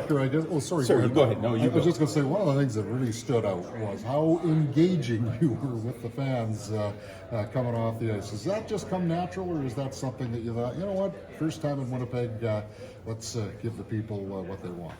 Rutger, I guess. Oh, sorry. Sorry, go ahead. No, you I was go. just going to say one of the things that really stood out was how engaging you were with the fans coming off the ice. Does that just come natural, or is that something that you thought, you know what, first time in Winnipeg, let's give the people what they want?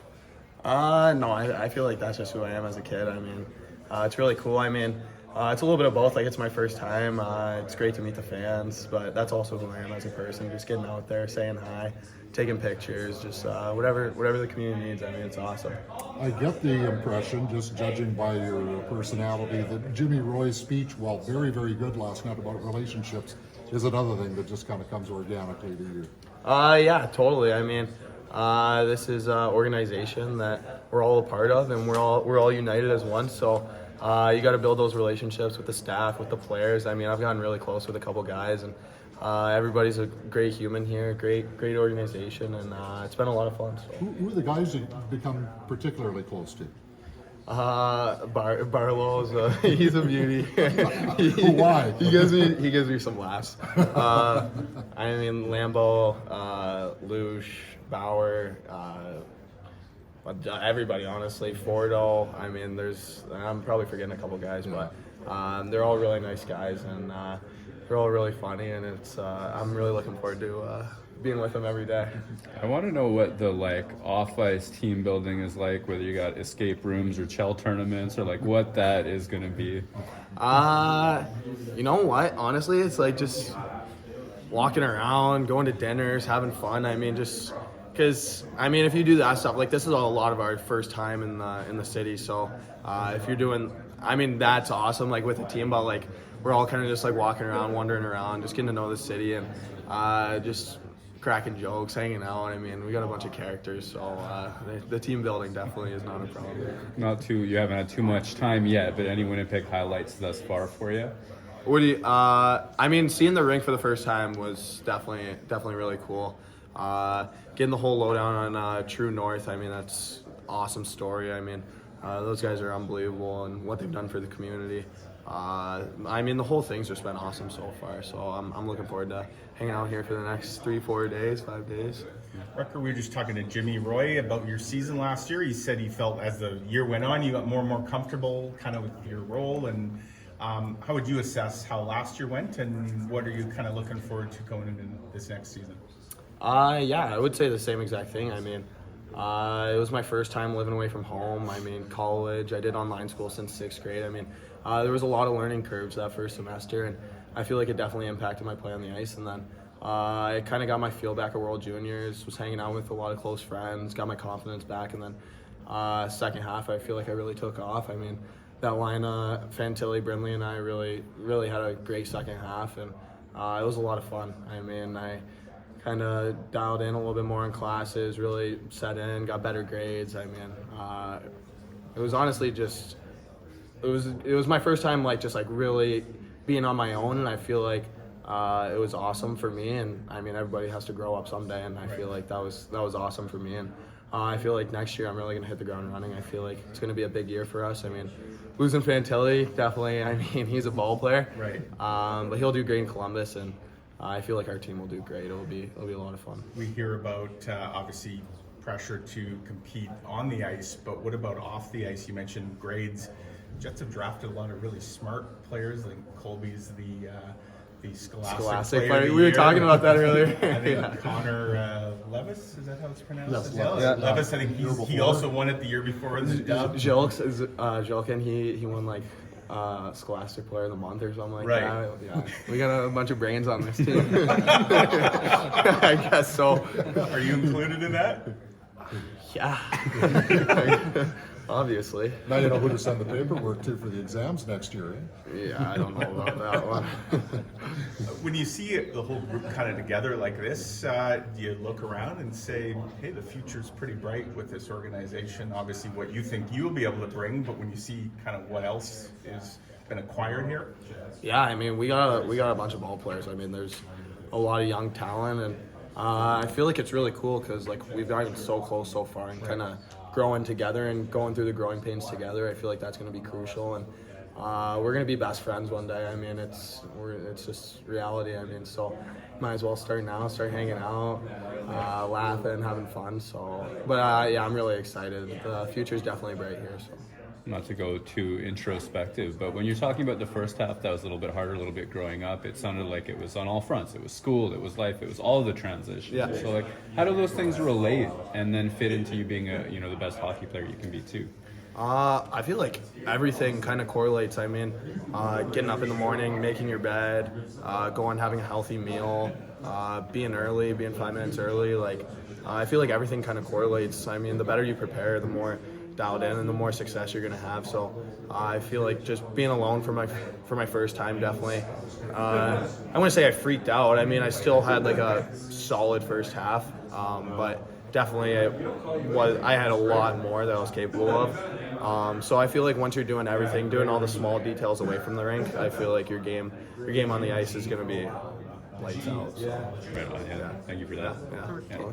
No, I feel like that's just who I am as a kid. I mean, it's really cool. I mean, it's a little bit of both. Like, it's my first time. It's great to meet the fans, but that's also who I am as a person. Just getting out there, saying hi, taking pictures, just whatever the community needs. I mean, it's awesome. I get the impression, just judging by your personality, that Jimmy Roy's speech, while very, very good last night about relationships, is another thing that just kind of comes organically to you. Yeah, totally. I mean, this is an organization that we're all a part of, and we're all united as one. So you got to build those relationships with the staff, with the players. I mean, I've gotten really close with a couple guys, and everybody's a great human here, great organization, and it's been a lot of fun. So. Who are the guys you've become particularly close to? Barlow's he's a beauty. Why? He gives me some laughs. I mean, Lambeau, Lush, Bauer, everybody, honestly. Fordo. I mean, I'm probably forgetting a couple guys, but they're all really nice guys, and they're all really funny, and I'm really looking forward to being with them every day. I want to know what the off-ice team building is like, whether you got escape rooms or chell tournaments, or what that is going to be. You know what? Honestly, it's like just walking around, going to dinners, having fun. I mean, just because if you do that stuff, this is a lot of our first time in the city. So if you're doing, that's awesome. With a team, but we're all kind of just walking around, wandering around, just getting to know the city, and just cracking jokes, hanging out. I mean, we got a bunch of characters, so the team building definitely is not a problem. You haven't had too much time yet, but any Winnipeg highlights thus far for you? What do you? Seeing the rink for the first time was definitely really cool. Getting the whole lowdown on True North, that's awesome story. Those guys are unbelievable, and what they've done for the community. The whole thing's just been awesome so far. So I'm looking forward to hanging out here for the next 3-4 days, 5 days. Rutger, we were just talking to Jimmy Roy about your season last year. He said he felt as the year went on, you got more and more comfortable kind of with your role. And how would you assess how last year went, and what are you kind of looking forward to going into this next season? Yeah, I would say the same exact thing. It was my first time living away from home. College. I did online school since 6th grade. There was a lot of learning curves that first semester, and I feel like it definitely impacted my play on the ice. And then I kind of got my feel back at World Juniors, was hanging out with a lot of close friends, got my confidence back, and then second half I feel like I really took off. That line, Fantilli, Brindley, and I really had a great second half, and it was a lot of fun. I kind of dialed in a little bit more in classes, really set in, got better grades. It was honestly just, it was my first time really being on my own, and I feel like it was awesome for me. And everybody has to grow up someday, and I feel like that was awesome for me. And I feel like next year I'm really gonna hit the ground running. I feel like it's gonna be a big year for us. Losing Fantilli, definitely. He's a ball player, right? But he'll do great in Columbus, and I feel like our team will do great. It'll be a lot of fun. We hear about obviously pressure to compete on the ice, but what about off the ice? You mentioned grades. Jets have drafted a lot of really smart players. Colby's the Scholastic player. We were talking about that earlier. I think Connor Levis, is that how it's pronounced? Levis. I think he also won it the year before in the dub. Jolkin, he won Scholastic Player of the Month or something like that. Yeah, we got a bunch of brains on this team. I guess so. Are you included in that? Yeah. Obviously. Now you know who to send the paperwork to for the exams next year, eh? Yeah, I don't know about that one. When you see the whole group kind of together like this, do you look around and say, hey, the future's pretty bright with this organization? Obviously what you think you'll be able to bring, but when you see kind of what else is been acquired here? Yeah, we got a bunch of ball players. There's a lot of young talent, and I feel like it's really cool because we've gotten so close so far, and kind of growing together and going through the growing pains together. I feel like that's going to be crucial, and we're gonna be best friends one day. I mean, it's just reality. I mean, so might as well start now, start hanging out, laughing, having fun. So, but yeah, I'm really excited. The future's definitely bright here. So. Not to go too introspective, but when you're talking about the first half, that was a little bit harder, a little bit growing up. It sounded like it was on all fronts. It was school, it was life, it was all the transitions. Yeah. So like, how do those things relate and then fit into you being the best hockey player you can be too? I feel like everything kind of correlates. I mean, getting up in the morning, making your bed, going having a healthy meal, being early, being 5 minutes early. Like, I feel like everything kind of correlates. I mean, the better you prepare, the more dialed in and the more success you're gonna have. So I feel like just being alone for my first time, definitely. I wouldn't say I freaked out. I mean, I still had like a solid first half, but definitely I had a lot more that I was capable of. So I feel like once you're doing everything, doing all the small details away from the rink, I feel like your game on the ice is gonna be lights out. So. Right on, yeah. Thank you for that. Yeah.